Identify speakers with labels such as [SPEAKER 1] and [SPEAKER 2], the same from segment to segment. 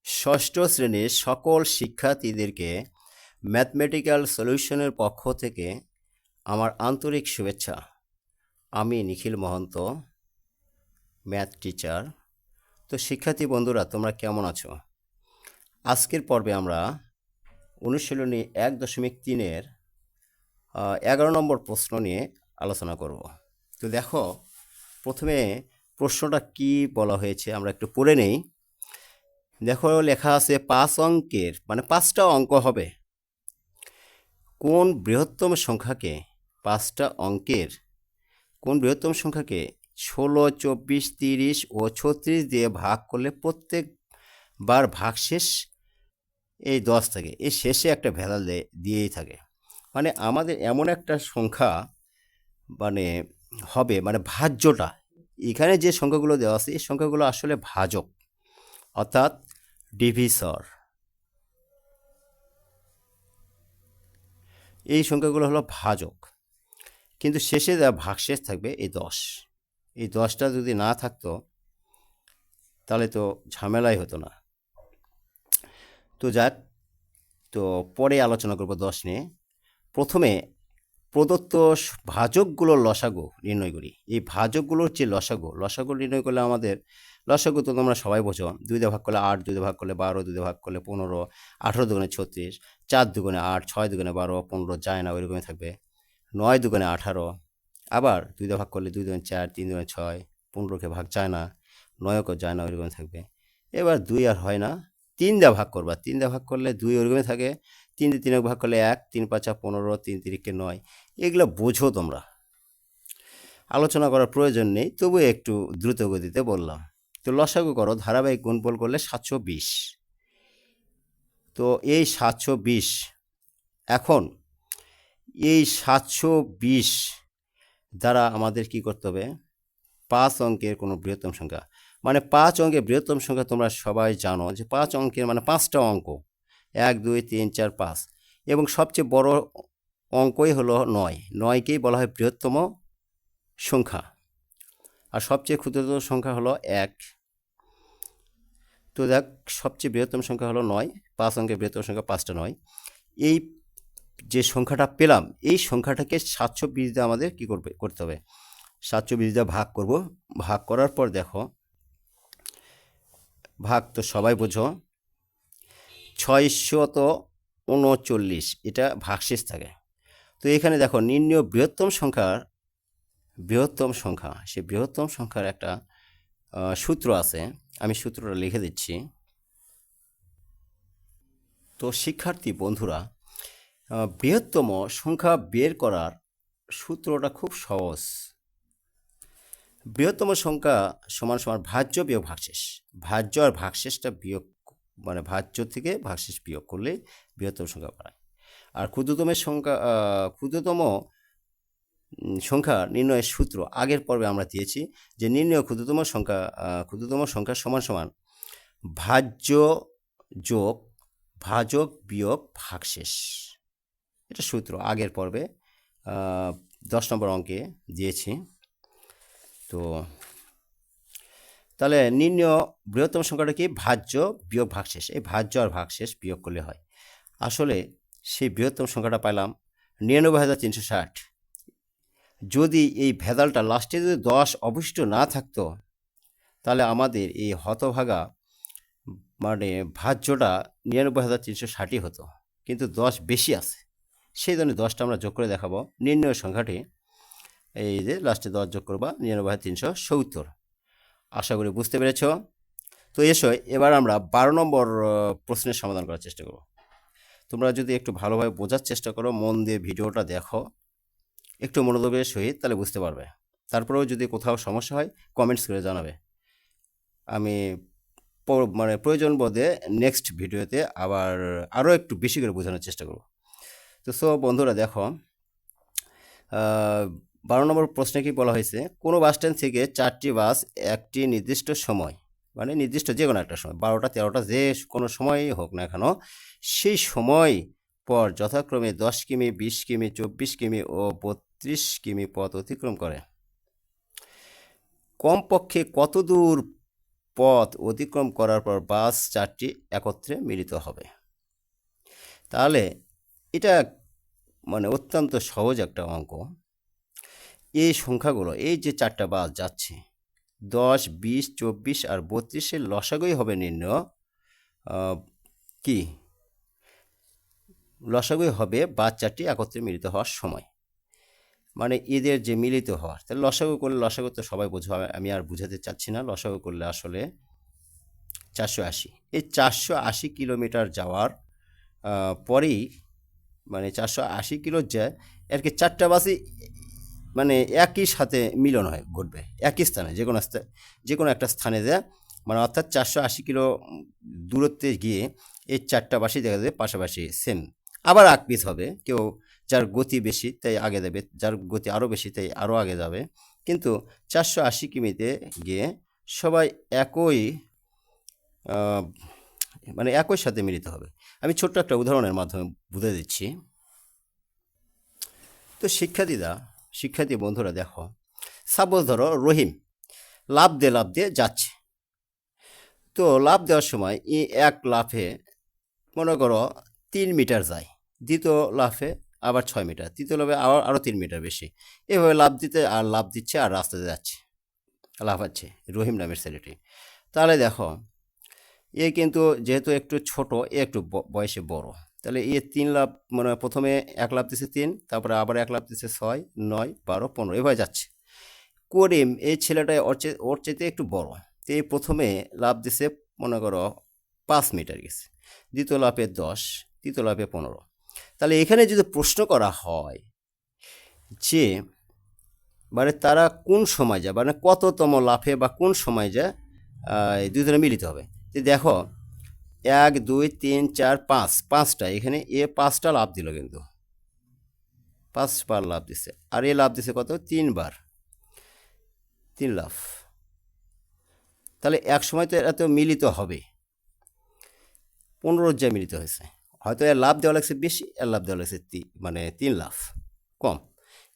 [SPEAKER 1] ষষ্ঠ শ্রেণীর সকল শিক্ষার্থীদেরকে ম্যাথমেটিক্যাল সলিউশনের পক্ষ থেকে আমার আন্তরিক শুভেচ্ছা। আমি নিখিল মহন্ত, ম্যাথ টিচার। তো শিক্ষার্থী বন্ধুরা, তোমরা কেমন আছো? আজকের পর্বে আমরা অনুশীলনী 1.3-এর 11 নম্বর প্রশ্ন নিয়ে আলোচনা করব। তো দেখো, প্রথমে প্রশ্নটা কি বলা হয়েছে আমরা একটু পড়ে নেই। দেখো, লেখা আছে 5 অঙ্কের, মানে 5টা অঙ্ক হবে। কোন বৃহত্তম সংখ্যাকে 5টা অঙ্কের কোন বৃহত্তম সংখ্যাকে 16, 24, 30 ও 36 দিয়ে ভাগ করলে প্রত্যেকবার ভাগশেষ এই 10 থাকে, এই শেষে একটা ভেদাল দিয়েই থাকে। মানে আমাদের এমন একটা সংখ্যা মানে হবে, মানে ভাজ্যটা, এখানে যে সংখ্যাগুলো দেওয়া আছে এই সংখ্যাগুলো আসলে ভাজক, অর্থাৎ ডিভিসর। এই সংখ্যাগুলো হলো ভাজক, কিন্তু শেষে যা ভাগশেষ থাকবে এই 10। এই 10টা যদি না থাকতো তাহলে তো ঝামেলাই হতো না। তো যাক, তো পরে আলোচনা করব 10 নিয়ে। প্রথমে প্রদত্ত ভাজকগুলোর লসাগু নির্ণয় করি। এই ভাজকগুলোর যে লসাগু নির্ণয় করলে আমাদের লসাগু তো তোমরা সবাই বোঝো। 2 দিয়ে ভাগ করলে 8, 2 দিয়ে ভাগ করলে 12, 2 দিয়ে ভাগ করলে 15, 18 দুগুণে 36, 4 দুগুণে 8, 6 দুগুণে 12, 15 যায় না, ওইরকমই থাকবে। 9 দুগুণে 18, আবার 2 দিয়ে ভাগ করলে 2 দুগুণে 4, 3 দুগুণে 6, 15কে ভাগ যায় না, 9কে যায় না, ওইরকমই থাকবে। এবার 2 আর হয় না, 3 দিয়ে ভাগ করবা, 3 দিয়ে ভাগ করলে 2 ওইরকমই থাকে। 3 দিয়ে 3 ভাগ করলে 1, 3 5 15, 3 3 9। এগুলো বোঝো তোমরা, আলোচনা করার প্রয়োজন নেই, তবু একটু দ্রুত গতিতে বললাম। তো লসাগু করো, ধারাবাহিক গুণফল করলে 720। তো এই 720, এখন এই 720 দ্বারা আমাদের কি করতে হবে? 5 অঙ্কের কোনো বৃহত্তম সংখ্যা, মানে 5 অঙ্কের বৃহত্তম সংখ্যা তোমরা সবাই জানো যে 5 অঙ্কের মানে 5টা অঙ্ক, 1 2 3 4 5, এবং সবচেয়ে বড় অঙ্কই হলো 9। 9কেই বলা হয় বৃহত্তম সংখ্যা, আর সবচেয়ে ক্ষুদ্রতম সংখ্যা হলো 1। তো দেখ, সবচেয়ে বৃহত্তম সংখ্যা হলো 9, 5 অঙ্কের বৃহত্তম সংখ্যা 5টা 9। এই যে সংখ্যাটা পেলাম, এই সংখ্যাটাকে 720 দিয়ে আমাদের কি করতে হবে? 720 দিয়ে ভাগ করব। ভাগ করার পর দেখো, ভাগ তো সবাই বোঝো, 639 এটা ভাগশেষ থাকে। তো এখানে দেখো, নির্ণয় বৃহত্তম সংখ্যার একটা সূত্র আছে, আমি সূত্রটা লিখে দিচ্ছি। তো শিক্ষার্থী বন্ধুরা, বৃহত্তম সংখ্যা বের করার সূত্রটা খুব সহজ। বৃহত্তম সংখ্যা সমান সমান ভাজ্য বিয়োগ ভাগশেষ। ভাজ্য আর ভাগশেষটা বিয়োগ, মানে ভাজ্য থেকে ভাগশেষ বিয়োগ করলে বৃহত্তম সংখ্যা পায়। আর ক্ষুদ্রতম সংখ্যা নির্ণয়ের সূত্র আগের পর্বে আমরা দিয়েছি, যে নির্ণয় ক্ষুদ্রতম সংখ্যা সমান সমান ভাজ্য যোগ ভাজক বিয়োগ ভাগশেষ। এটা সূত্র আগের পর্বে 10 নম্বর অঙ্কে দিয়েছি। তো তাহলে নির্ণয় বৃহত্তম সংখ্যাটা কি? ভাজ্য বিয়োগ ভাগশেষ। এই ভাজ্য আর ভাগশেষ বিয়োগ করলে হয়। আসলে সেই বৃহত্তম সংখ্যাটা পাইলাম 99,360। যদি এই ভেদালটা লাস্টে যদি 10 অবশিষ্ট না থাকতো, তাহলে আমাদের এই হতভাগা মানে ভাজ্যটা 99,360 হতো, কিন্তু 10 বেশি আছে, সেই জন্য 10টা আমরা যোগ করে দেখাবো। নির্ণয় সংখ্যাটি এই যে লাস্টে 10 যোগ করবা, 99,370। আশা করি বুঝতে পেরেছ। তো এসো এবার আমরা 12 নম্বর প্রশ্নের সমাধান করার চেষ্টা করব। তোমরা যদি একটু ভালোভাবে বোঝার চেষ্টা করো, মন দিয়ে ভিডিওটা দেখো একটু মনোযোগের সহিত, তাহলে বুঝতে পারবে। তারপরেও যদি কোথাও সমস্যা হয় কমেন্টস করে জানাবে, আমি মানে প্রয়োজন বোধে নেক্সট ভিডিওতে আবার আরও একটু বেশি করে বোঝানোর চেষ্টা করব। তো বন্ধুরা দেখো, 12 নম্বর প্রশ্নে কি বলা হয়েছে? কোনো বাস স্ট্যান্ড থেকে 4টি বাস একটি নির্দিষ্ট সময়, মানে নির্দিষ্ট যে কোনো একটা সময়, 12টা 13টা যে কোনো সময়ই হোক না কেন, সেই সময় পর যথাক্রমে 10 কিমি, 20 কিমি, 24 কিমি ও 32 কিমি পথ অতিক্রম করে। কমপক্ষে কত দূর পথ অতিক্রম করার পর বাস 4টি একত্রে মিলিত হবে। তাহলে এটা মানে অত্যন্ত সহজ একটা অঙ্ক। এই সংখ্যাগুলো, এই যে 4টা বাস যাচ্ছে 10, 20, 24 আর 32-এর লসাগুই হবে নির্ণয় কি লসাগুই হবে বাস 4টি একত্রে মিলিত হওয়ার সময়, মানে এদের যে মিলিত হওয়ার। তাহলে লসাগু করলে, লসাগু তো সবাই বোঝা, আমি আর বুঝাতে চাচ্ছি না। লসাগু করলে আসলে 480, এই 480 কিলোমিটার যাওয়ার পরেই, মানে 480 কিলো যায় আর কি 4টা বাসই মানে একই সাথে মিলন হয়, ঘটবে একই স্থানে, যে কোনো একটা স্থানে যায়, মানে অর্থাৎ 480 কিলো দূরত্বে গিয়ে এই 4টা বাসই দেখা যাবে পাশাপাশি সেম। আবার আগ পিছ হবে, কেউ যার গতি বেশি তাই আগে যাবে, যার গতি আরও বেশি তাই আরও আগে যাবে, কিন্তু 480 কিমিতে গিয়ে সবাই একই মানে একই সাথে মিলিত হবে। আমি ছোট্ট একটা উদাহরণের মাধ্যমে বুঝে দিচ্ছি। তো শিক্ষার্থী বন্ধুরা দেখো, সাপোজ ধরো রহিম লাফ দিয়ে যাচ্ছে। তো লাফ দেওয়ার সময় এক লাফে মনে করো 3 মিটার যায়, দ্বিতীয় লাফে আবার 6 মিটার, তৃতীয় লাফে আরও 3 মিটার বেশি, এভাবে লাফ দিচ্ছে আর রাস্তাতে যাচ্ছে, লাফাচ্ছে রহিম নামের ছেলেটি। তাহলে দেখো কিন্তু যেহেতু একটু ছোট, একটু বয়সে বড়, তাহলে 3 লাফ, মানে প্রথমে 1 লাফ দিচ্ছে 3, তারপরে আবার 1 লাফ দিচ্ছে 6, 9, 12, 15, এভাবে যাচ্ছে। করিম এই ছেলেটা ওর চাইতে একটু বড়, তো এই প্রথমে লাফ দিচ্ছে মনে করো 5 মিটার গেছে, দ্বিতীয় লাফে 10, তৃতীয় লাফে 15। তাহলে এখানে যদি প্রশ্ন করা হয় যে মানে তারা কোন সময় যায়, মানে কততম লাফে বা কোন সময় যায় দুজনে মিলিত হবে, তো দেখো 1, 2, 3, 4, 5, 5টা, এখানে 5টা লাফ দিল, কিন্তু 5 বার লাফ দিচ্ছে, আর লাফ দিচ্ছে কত, 3 বার, 3 লাফ। তাহলে এক সময় তো এরা তো মিলিত হবে, 15 যায় মিলিত হয়েছে, হয়তো এর লাভ দেওয়া লাগছে বেশি, এর লাভ দেওয়া লাগছে মানে 3 লাফ কম,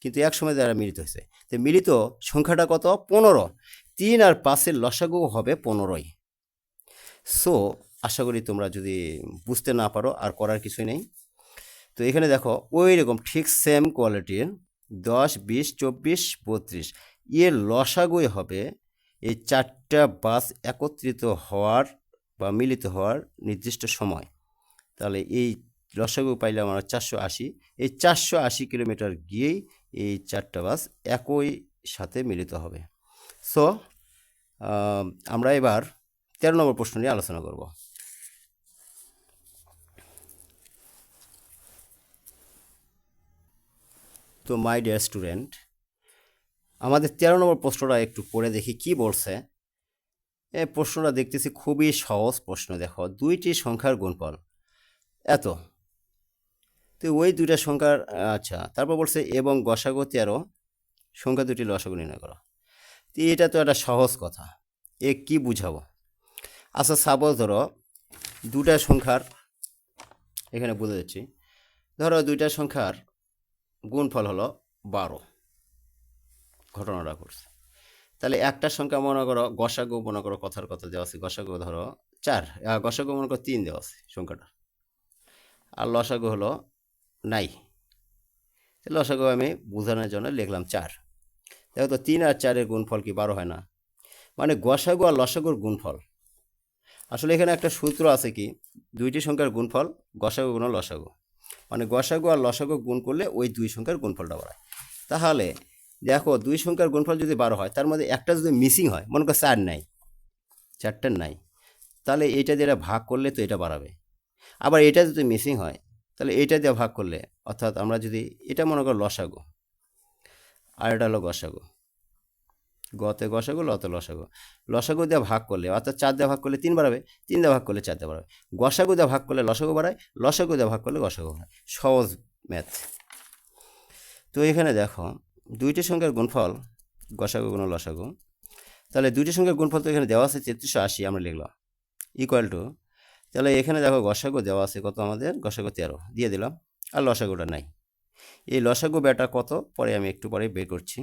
[SPEAKER 1] কিন্তু এক সময় যারা মিলিত হয়েছে, তো মিলিত সংখ্যাটা কত, 15। 3 আর 5-এর লসাগু হবে 15ই। সো আশা করি তোমরা যদি বুঝতে না পারো আর করার কিছুই নেই। তো এখানে দেখো ওই রকম ঠিক সেম কোয়ালিটির 10, 20, 24, 32 এর লসাগুই হবে এই 4টা বাস একত্রিত হওয়ার বা মিলিত হওয়ার নির্দিষ্ট সময়। তাহলে এই লসাগু পাইলে আমরা 480, এই 480 কিলোমিটার গিয়েই এই 4টা বাস একই সাথে মিলিত হবে। সো আমরা এবার 13 নম্বর প্রশ্ন নিয়ে আলোচনা করব। তো মাই ডিয়ার স্টুডেন্ট, আমাদের 13 নম্বর প্রশ্নটা একটু পড়ে দেখি কি বলছে। এই প্রশ্নটা দেখতেছি খুবই সহজ প্রশ্ন। দেখো, 2টি সংখ্যার গুণফল এত, তো ওই 2টা সংখ্যার, আচ্ছা, তারপর বলছে এবং গসাগু 13, সংখ্যা 2টি লসাগু নির্ণয় করো। তো এটা তো একটা সহজ কথা, কি বুঝাবো? আচ্ছা, সাপোজ ধরো 2টা সংখ্যার, এখানে বুঝে যাচ্ছি, ধরো 2টা সংখ্যার গুণফল হলো 12, ঘটনাটা করছে। তাহলে একটা সংখ্যা মনে করো গসাগু, মনে করো কথার কথা দেওয়া আছে, গসাগু ধরো 4, গসাগু মনে করো 3 দেওয়া আছে সংখ্যাটা, আর লসাগু হলো নাই। লসাগু আমি বোঝানোর জন্য লিখলাম 4। দেখো তো 3 আর 4-এর গুণফল কি 12 হয় না? মানে গসাগু আর লসাগুর গুণফল। আসলে এখানে একটা সূত্র আছে, কি 2টি সংখ্যার গুণফল গসাগু গুণ লসাগু, মানে গসাগু আর লসাগু গুণ করলে ওই 2 সংখ্যার গুণফলটা বাড়ায়। তাহলে দেখো 2 সংখ্যার গুণফল যদি 12 হয়, তার মধ্যে একটা যদি মিসিং হয়, মনে করো 4 নাই, 4টা নাই, তাহলে এটা দিয়ে ভাগ করলে তো এটা বাড়াবে। আবার এটা যদি মিসিং হয়, তাহলে এটা দিয়ে ভাগ করলে, অর্থাৎ আমরা যদি এটা মনে করো লসাগু আর এটা হলো গসাগু, গতে গসাগু লতে লসাগু, লসাগু দিয়ে ভাগ করলে, অর্থাৎ 4 দিয়ে ভাগ করলে 3 বাড়াবে, 3 দিয়ে ভাগ করলে 4 দিয়ে বাড়াবে, গসাগু দিয়ে ভাগ করলে লসাগু বাড়ায়, লসাগু দিয়ে ভাগ করলে গসাগু বাড়ায়। সহজ ম্যাথ। তো এখানে দেখো 2টি সংখ্যার গুণফল গসাগু গুণ লসাগু, তাহলে 2টি সংখ্যার গুণফল তো এখানে দেওয়া আছে 3380, আমরা লিখলাম ইকুয়াল টু, তাহলে এখানে দেখো গসাগু দেওয়া আছে কত, আমাদের গসাগু 13 দিয়ে দিলাম, আর লসাগুটা নাই। এই লসাগু বেটা কত পরে আমি একটু পরে বের করছি।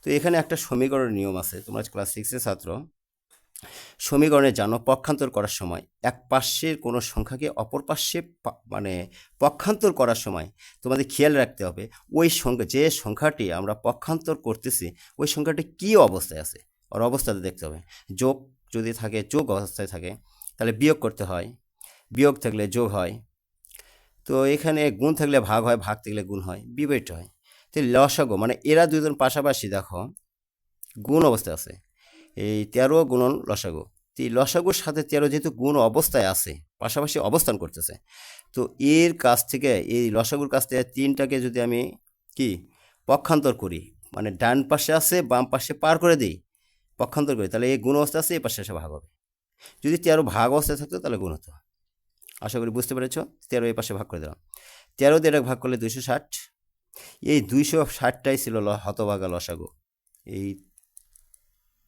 [SPEAKER 1] তো এখানে একটা সমীকরণের নিয়ম আছে, তোমরা ক্লাস 6-এর ছাত্র, সমীকরণের জন্য পক্ষান্তর করার সময় এক পাশের কোনো সংখ্যাকে অপর পাশে মানে পক্ষান্তর করার সময় তোমাদের খেয়াল রাখতে হবে ওই সংখ্যা যে সংখ্যাটি আমরা পক্ষান্তর করতেছি ওই সংখ্যাটি কী অবস্থায় আছে ওর অবস্থাতে দেখতে হবে। যোগ যদি থাকে যোগ অবস্থায় থাকে তাহলে বিয়োগ করতে হয়, বিয়োগ থাকলে যোগ হয়, তো এখানে গুণ থাকলে ভাগ হয়, ভাগ থাকলে গুণ হয়, বিপরীত হয়। তো লসাগু মানে এরা দুজন পাশাপাশি দেখো গুণ অবস্থায় আছে, এই 13 গুণন লসাগু, তো এই লসাগুর সাথে 13 যেহেতু গুণ অবস্থায় আছে পাশাপাশি অবস্থান করতেছে, তো এর কাছ থেকে এই লসাগুর কাছ থেকে 3টাকে যদি আমি কি পক্ষান্তর করি মানে ডান পাশে আছে বাম পাশে পার করে দিই, পক্ষান্তর করি, তাহলে এই গুণ অবস্থা আছে এই পাশে এসে ভাগ হবে। যদি 13 ভাগ অবস্থায় থাকতো তাহলে গুণ হতো। আশা করি বুঝতে পেরেছ। 13 এই পাশে ভাগ করে দিলাম, 13 দিয়ে ভাগ করলে 260, এই 260টাই ছিল হতভাগা লসাগু, এই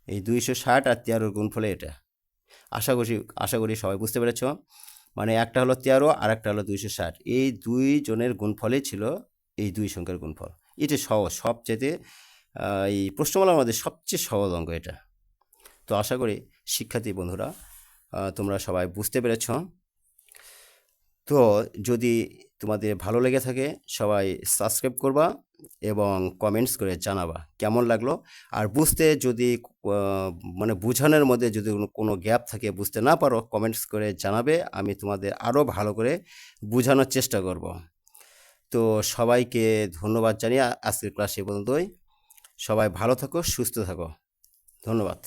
[SPEAKER 1] এই 260 আর 13 গুণফলে এটা। আশা করি সবাই বুঝতে পেরেছ। মানে একটা হলো 13 আর একটা হলো 260, এই দুইজনের গুণফলই ছিল এই দুই সংখ্যার গুণফল। এটা সহজ, সবচেয়ে এই প্রশ্নমালার মধ্যে সবচেয়ে সহজ অঙ্ক এটা। তো আশা করি শিক্ষার্থী বন্ধুরা তোমরা সবাই বুঝতে পেরেছ। তো যদি তোমাদের ভালো লেগে থাকে সবাই সাবস্ক্রাইব করবা এবং কমেন্টস করে জানাবা কেমন লাগলো। আর বুঝতে যদি মানে বোঝানোর মধ্যে যদি কোনো গ্যাপ থাকে, বুঝতে না পারো, কমেন্টস করে জানাবে, আমি তোমাদের আরও ভালো করে বোঝানোর চেষ্টা করব। তো সবাইকে ধন্যবাদ জানিয়ে আজকের ক্লাস এ পর্যন্তই। সবাই ভালো থাকো, সুস্থ থাকো, ধন্যবাদ।